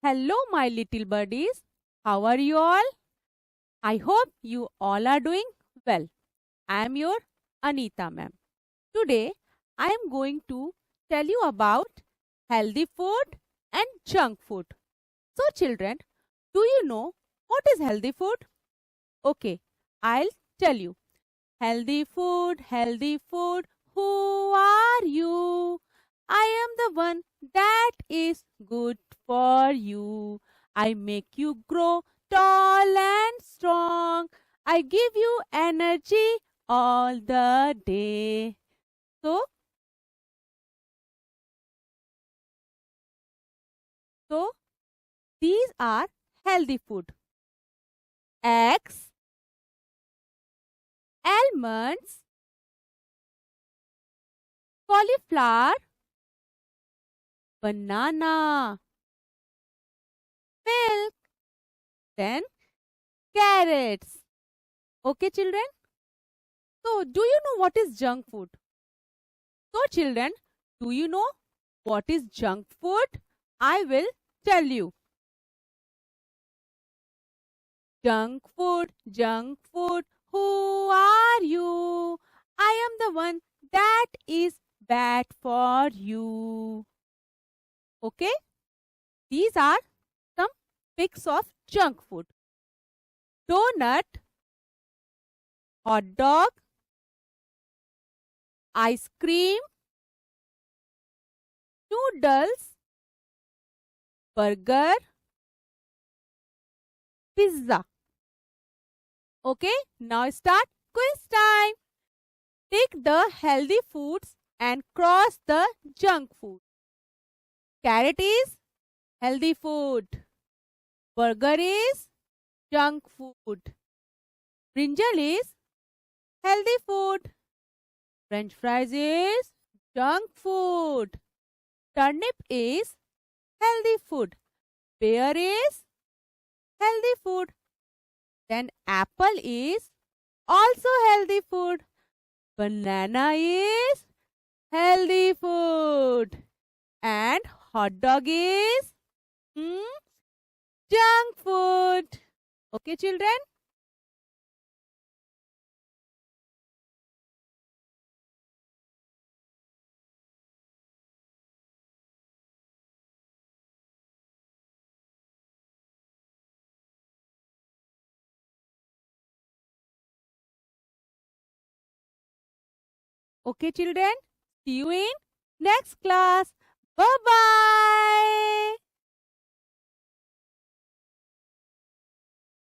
Hello, my little birdies. How are you all? I hope you all are doing well. I am your Anita ma'am. Today, I am going to tell you about healthy food and junk food. So, children, do you know what is healthy food? Okay, I'll tell you. Healthy food, who are you? I am the one that is good for you. I make you grow tall and strong. I give you energy all the day. So, so these are healthy food. Eggs, almonds, cauliflower, banana, milk, then carrots. Okay, children? So, do you know what is junk food? So, children, do you know what is junk food? I will tell you. Junk food, who are you? I am the one that is bad for you. Okay? These are some pics of junk food. Donut, hot dog, ice cream, noodles, burger, pizza. Okay, now start quiz time. Take the healthy foods and cross the junk food. Carrot is healthy food. Burger is junk food. Brinjal is healthy food. French fries is junk food. Turnip is healthy food. Pear is healthy food. Then apple is also healthy food. Banana is healthy food. And hot dog is junk food. Okay, children? Okay, children? See you in next class. Bye-bye.